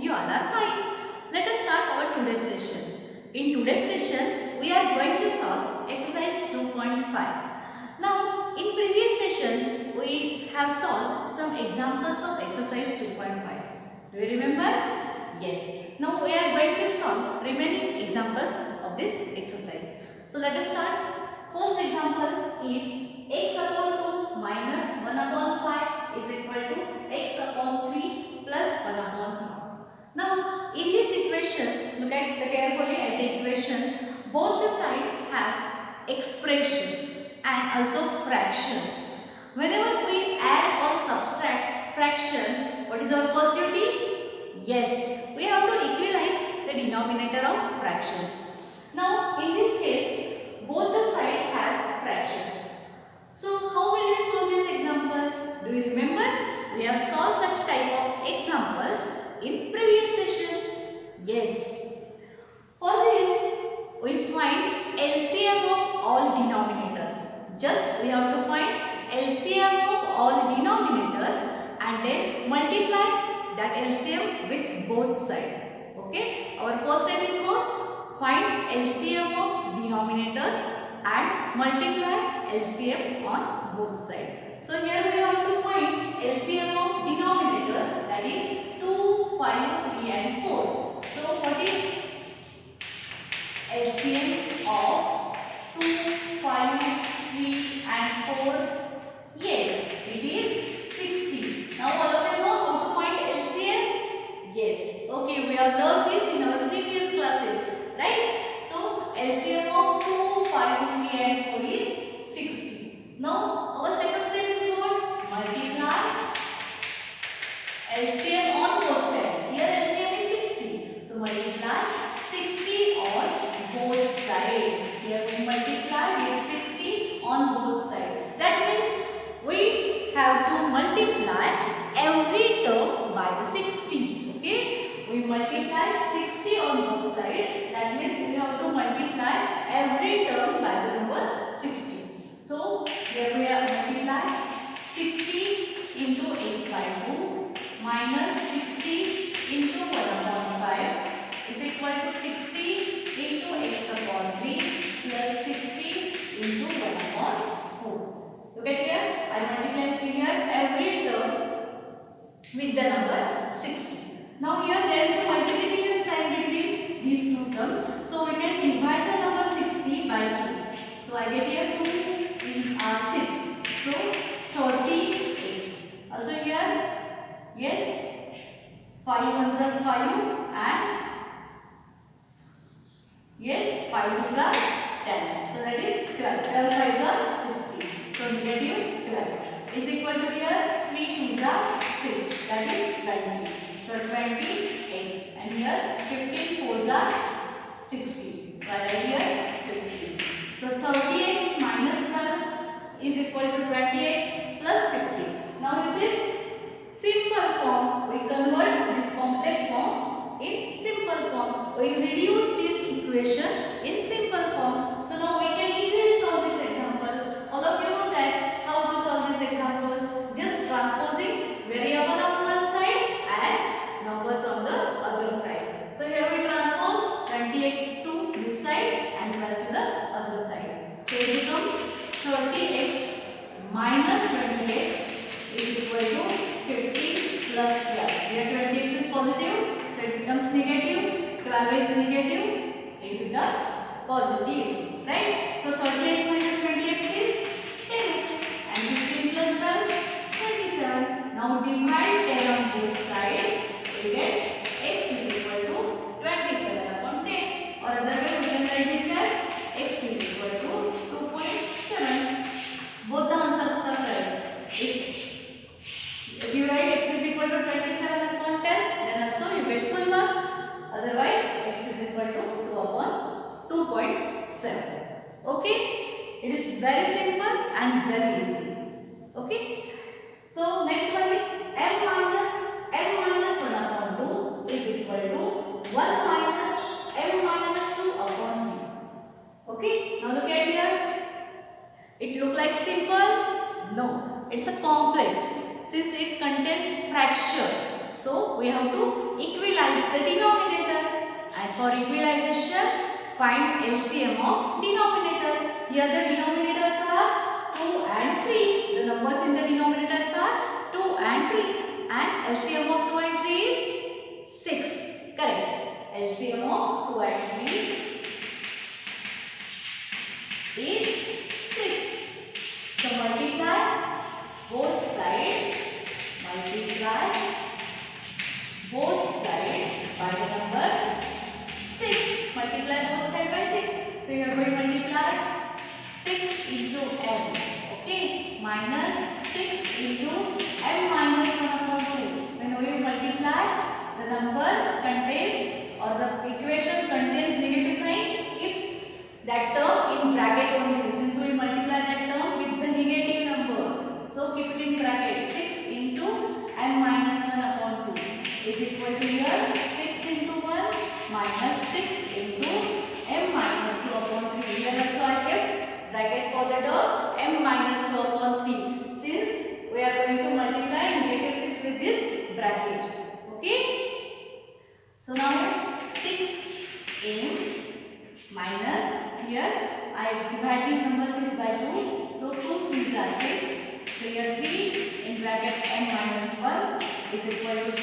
you all are fine. Let us start our today's session. In today's session, we are going to solve exercise 2.5. Now, in previous session, we have solved some examples of exercise 2.5. Do you remember? Yes. Now, we are going to solve remaining examples of this exercise. So, let us start. First example is x upon 2 minus 1 upon 5 is equal to x upon 3 plus 1 upon 3. Now, in this equation, look at carefully at the equation. Both the sides have expression and also fractions. Whenever we add or subtract fraction, what is our first duty? Yes, we have to equalize the denominator of fractions. Now, in this case, both the sides have fractions. So, how will we solve this example? Do you remember? We have solved such type of examples in previous session. Yes. For this, we find LCM of all denominators. Just we have to find LCM of all denominators and then multiply that LCM with both sides. Okay. Our first step is what? Find LCM of denominators and multiply LCM on both sides. So here we have to find LCM of denominators, that is 2, 5, 3 and 4. So what is LCM of 2, 5, 3 and 4? Yes, it is 60. Now all of you know how to find LCM? Yes. Okay, we have learned this in our previous classes, right? So LCM of 2, 5, 3 and 4 is 60. Now our second step is what? Multiply LCM on both sides. Here LCM is 60. So multiply 60 on both sides. Here we multiply with 60 on both sides. That means we have to multiply every term by the 60. Okay? We multiply 60 on both sides. That means we have to multiply every term by the number 60. So here we have multiplied 60 into x by 2 minus 60 into 1 upon 5 is equal to 60 into x upon 3 plus 60 into 1 upon 4. Look at here, I multiply here every term with the number 60. Now here there is a multiplication sign between these two terms. So we can divide the number 60 by 2. So I get here 2 3's are 6. So 30x. Also here, yes, 5 ones are 5 and yes, 5 2's are 10. So that is 12. 12 5's are 60. So negative 12 is equal to here 3 2's are 6. That is 20. So 20x and here 15 4's are 60. So I write here 15. So 30x minus 12 is equal to 20x plus 50. Now this is simple form. We convert this complex form in simple form. We reduce this equation in simple form. So now we can easily solve this example. All of you know that how to solve this example. Just transposing variable on one side and numbers on the other side. So here we transpose 20x to this side and 12 to the other side. So it becomes 30x minus 20x is equal to 50 plus 12. Here 20x is positive, so it becomes negative. 12 is negative, it becomes positive. Right? So 30x minus 20x is 10x and 15 plus 12, 27. Now divide 10 on both sides. We get x is equal to 27 upon 10. Or other way we can write this as x is equal to 2.7. Both the answers are correct. If you write x is equal to 27 upon 10, then also you get full marks. Otherwise, x is equal to 2 upon 2.7. Okay? It is very simple and very easy. Okay? So, next one is m minus 1 upon 2 is equal to 1 minus m minus 2 upon 3. Okay? Now look at here. It look like simple? No. It's a complex since it contains fraction. So we have to equalize equalize the denominator. And for equalization, find LCM of denominator. Here the denominators are 2 and 3. The numbers in the denominators are 2 and 3. And LCM of 2 and 3 is 6. Correct. LCM of 2 and 3 is 6. So multiply both sides. Multiply both sides by the number 6. Multiply both sides by 6. So you are going to multiply 6 into m. Okay. Minus 6 into m minus 1 upon 2. When you multiply, the number contains or the equation contains negative sign if that term in bracket only. Since we multiply that term with the negative number, so keep it in bracket. 6 into m minus 1 upon 2 is equal to here 6 into 1 minus 6 into m minus 2 upon 3. Here also I kept bracket for the term m minus 2 upon 3. Since we are going to multiply negative 6 with this bracket. Okay. So now 6 in minus, here I divide this number 6 by 2. So 2 3s are 6. So here 3 in bracket m minus 1 is equal to 6.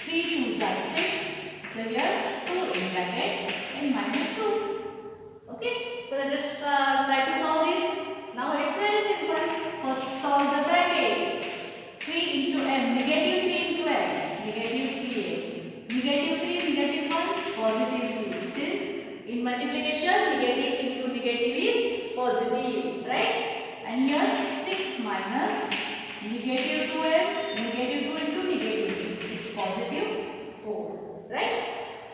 3 2s are 6. So here 2 in bracket m minus 2. Okay. So let's try to solve this. Now it's very simple. First solve the bracket. 3 into m, negative 3 into m, negative 3m. Negative 3, negative 1, positive 3. Since in multiplication, negative into negative is positive, right? And here 6 minus negative 2m, negative 2 into negative 2 is positive 4, right?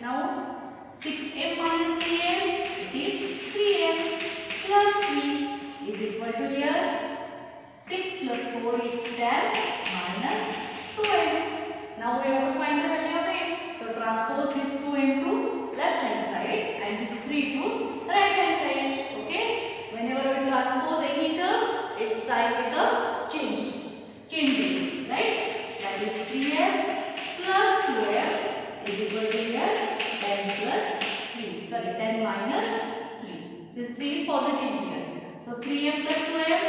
Now 6m minus 3m, it is 3m plus 3 is equal to here 6 plus 4 is 10 minus 2m. Now we have to find the value of m. So transpose this 2m to left hand side and this 3 to right hand side. Okay. Whenever we transpose any term, its sign become changes, right? That is 3m plus 2m is equal to here 10 plus 3. Sorry, 10 minus 3. Since 3 is positive here. So 3m plus 2m,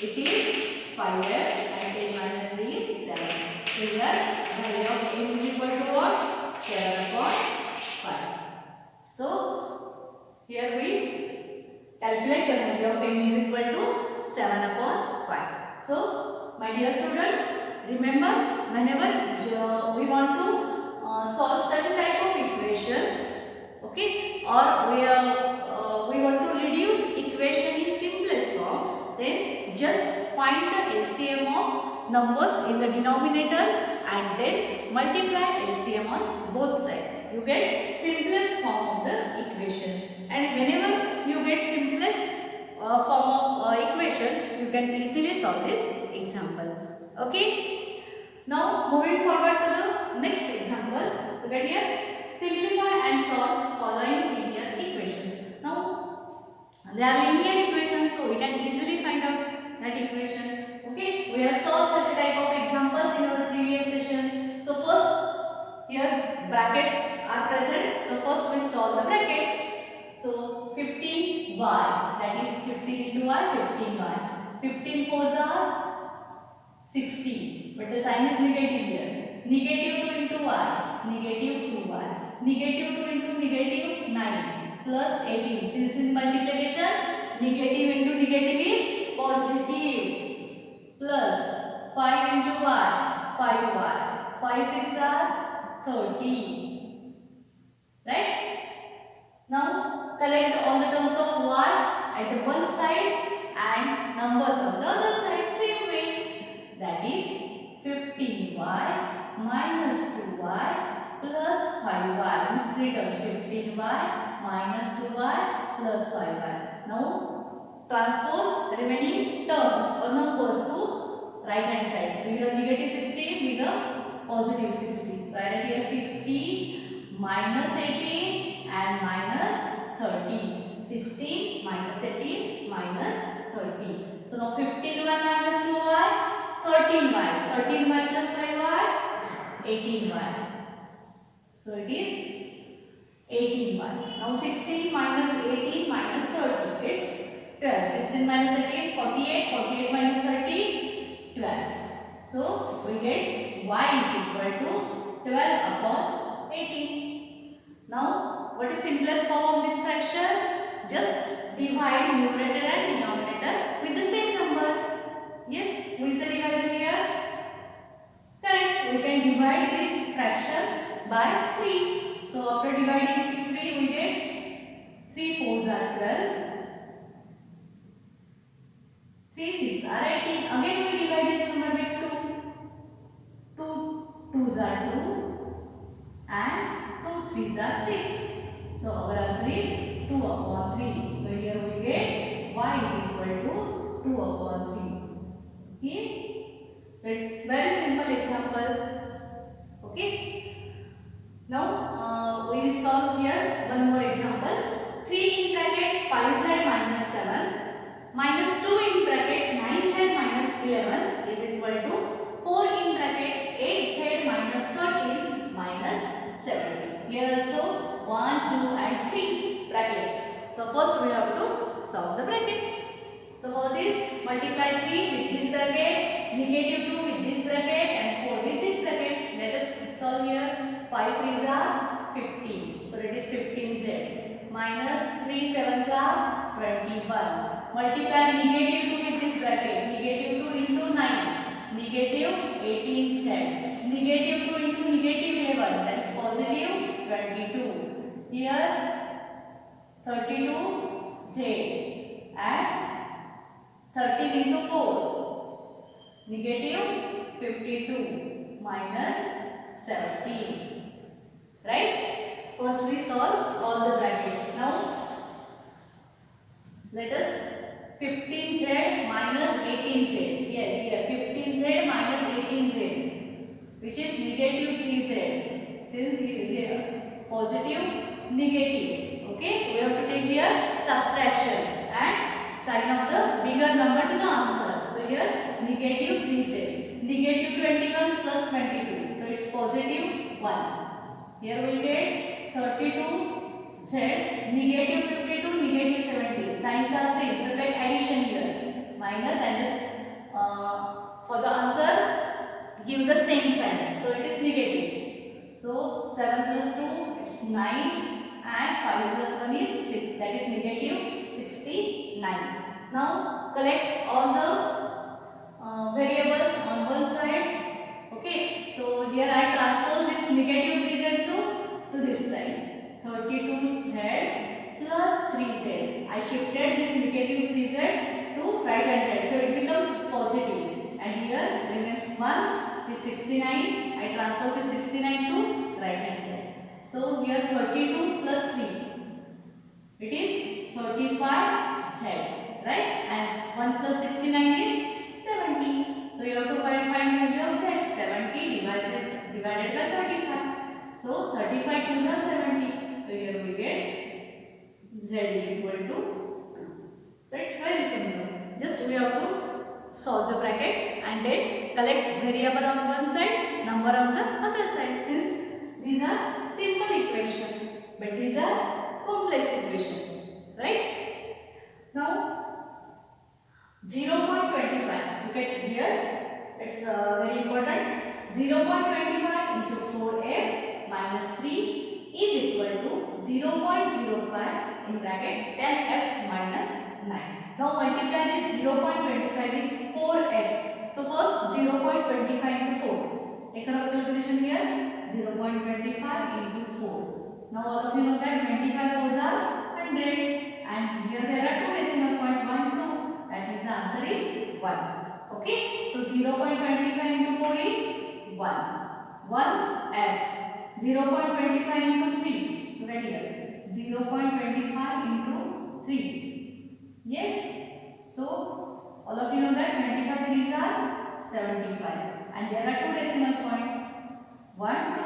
it is 5m and 10 minus 3 is 7. So here value of m is equal to what? 7 upon 5. So here we calculate the value of m is equal to 7 upon 5. So my dear students, remember whenever we want to solve such type of equation, okay, or we want to reduce equation in simplest form, then just find the LCM of numbers in the denominators and then multiply LCM on both sides. You get simplest form of the equation. And whenever you get simplest form of equation, you can easily solve this example. Okay. Now moving forward to the next example. Look at here. Simplify and solve following linear equations. Now they are linear equations, so we can easily find out that equation. Okay, we have solved such type of examples in our previous session. So first here brackets are present. So first we solve the brackets. So 15y, that is 15 into y, 15y. 15 fours are 60, but the sign is negative here. Negative 2 into y, negative 2y. Negative 2 into negative 9 plus 18. Since in multiplication, negative into negative is positive. Plus 5 into y, 5y. 5 6 are 30. Right? Now collect all the terms of y at the one side and numbers on the other side same way. That is 15y minus 2y plus 5y. Instead of 15y minus 2y plus 5y. Now transpose the remaining terms or numbers to right hand side. So here negative 60 becomes positive 60. So I write here 60 minus 18 and minus 30. 16 minus 18 minus 30. So now 15y minus 2y, 13y. 13y plus 5y, 18y. So it is 18 1. Now 16 minus 18 minus 30. It's 12. 16 minus 18, 48. 48 minus 30, 12. So we get y is equal to 12 upon 18. Now what is simplest form of this fraction? Just divide numerator and denominator with the same number. Yes, who is the divisor here? Correct. We can divide this fraction by 3. So after dividing with 3 we get 3 4s are 12. 3 6 are 18. Again we divide this number with 2. 2 2s are 2 and 2 3s are 6. So our answer is 2 upon 3. So here we get y is equal to 2 upon 3. Okay. So it's very simple example. Okay. Now we solve here one more example. 3 in bracket 5z minus 7 minus 2 in bracket 9z minus 11 is equal to 4 in bracket 8z minus 13 minus 17. Here also 1, 2 and 3 brackets. So first we have to solve the bracket. So for this multiply 3 with this bracket, negative 2 with this bracket and 4 with this bracket. Let us solve here. 5 3s are 15. So it is 15z minus 3 7s are 21. Multiply negative 2 with this bracket. Negative 2 into 9. Negative 18z. Negative 2 into negative 11. That is positive 22. Here 32z and 13 into 4. Negative 52 minus 17. Right? First we solve all the brackets. Now let us 15z minus 18z. Yes, here 15z minus 18z, which is negative 3z. Since here positive, negative. Okay, we have to take here subtraction and sign of the bigger number to the answer. So here negative 3z. Negative 21 plus 22. So it's positive 1. Here we get 32z, negative 52, negative 70. Signs are same. So take addition here. Minus and just for the answer give the same sign. So it is negative. So 7 plus 2 it's 9 and 5 plus 1 is 6. That is negative 69. Now collect all the variables on one side. Okay. So here I transpose this negative 3z to this side. 32z plus 3z. I shifted this negative 3z to right hand side. So it becomes positive. And here remains 1. This 69. I transpose this 69 to right hand side. So here 32 plus 3. It is 35z. Right? And 1 plus 69 is 70. So you have to find value of z. 70 divided by 35. So 35 2s are 70. So here we get z is equal to 2. So it's very simple. Just we have to solve the bracket and then collect variable on one side, number on the other side. Since these are simple equations, but these are complex equations, right? Now 0.25. Look at here. It's very important. 0.25 into 4f minus 3 is equal to 0.05 in bracket 10f minus 9. Now multiply this 0.25 with 4f. So first 0.25 into 4. Take a calculation here. 0.25 into 4. Now all of you know that 25 4s are 100. And here there are two decimal point 1, 2. That means the answer is 1. Okay. So 0.25 into 4 is 1. 1f. 0.25 into 3. Look at here. 0.25 into 3. Yes. So all of you know that 25 3s are 75. And there are two decimal point. 1, 2.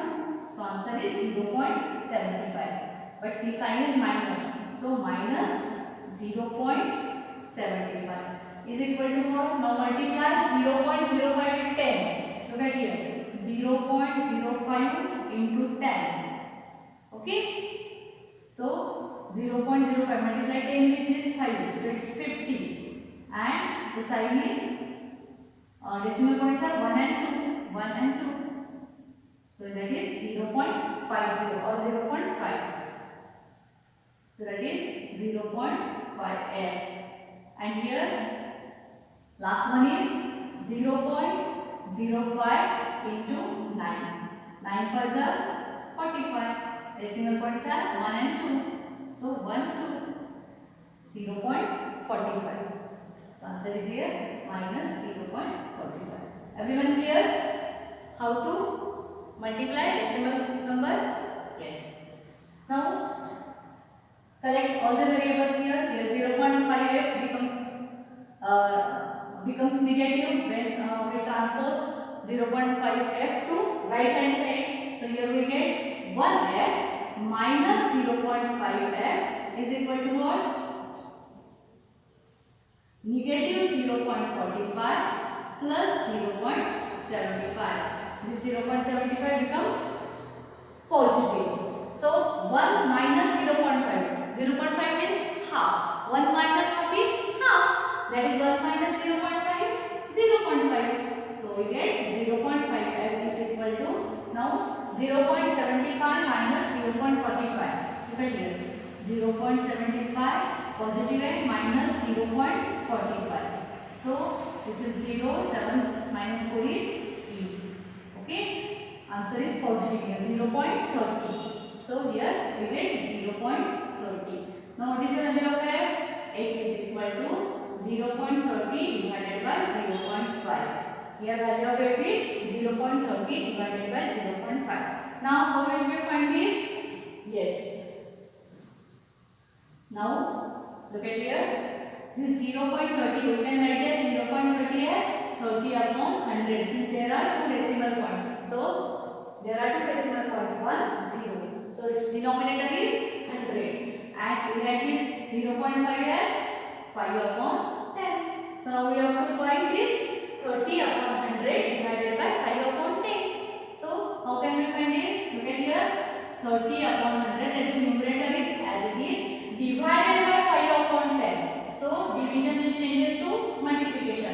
So answer is 0.75. But the sign is minus. So minus 0.75 is equal to what? Now multiply 0.05 with 10. Look at here. 0.05 into 10. Okay. So 0.05 multiply 10 with this 5. So it's 50. And the sign is decimal points are 1 and 2. 1 and 2. So that is 0.50 or 0.5. So that is 0.5f. And here last one is 0.05 into 9. 9 5s are 45. Decimal points are 1 and 2. So 1 to 0.45. So answer is here minus 0.45. Everyone clear how to multiply decimal number? Yes. Now collect all the variables here. Here 0.5f becomes negative when we transpose 0.5f to right hand side. So here we get 1f minus 0.5f is equal to what? Negative 0.45 plus 0.75. This 0.75 becomes positive. So 1 minus 0.5. 0.5 is half. 1 minus half is half. That is 1 minus 0.5. 0.5. So we get 0.5f is equal to now 0.75 minus 0.45. Look at here. 0.75 positive and minus 0.45. So this is 0. 7 minus 4 is 3. Okay. Answer is positive here. 0.30. So here we get 0.30. Now what is the value of f? F is equal to 0.30 divided by 0.5. Here value of f is 0.30 divided by 0.5. Now how will we find this? Yes. Now look at here. This 0.30 you can write as 0.30 as 30 upon 100 since there are two decimal points. So there are two decimal points 1 0. So its denominator is 100 and we write this 0.5 as 5 upon 10. So now we have to find this 30 upon 100 divided by 5 upon 10. So how can we find this? Look at here 30 upon 100 that is numerator is as it is divided by 5 upon 10. So division will changes to multiplication.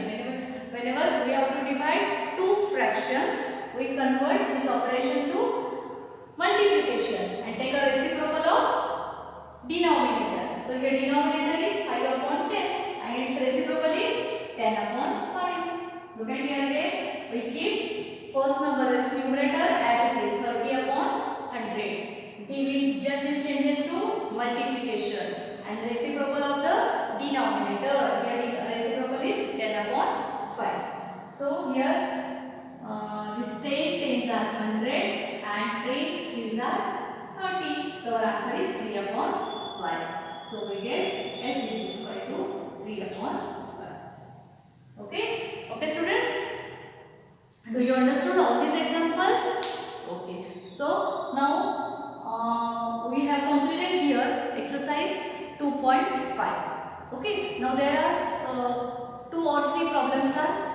Whenever we have to divide two fractions, we convert this operation to multiplication and take a reciprocal of denominator. So here denominator is 5 upon 10 and its reciprocal is 10 upon 5. Look at here again. We keep first number as numerator as it is 30 upon 100. Division will changes to multiplication and reciprocal of the denominator. Here reciprocal is 10 upon 5. So here this 10 tens are 100 and 10 threes are 30. So our answer is 3 upon 5. So we get f is equal to 3 upon 5. Okay? Okay students? Do you understood all these examples? Okay. So now we have completed here exercise 2.5. Okay. Now there are 2 or 3 problems are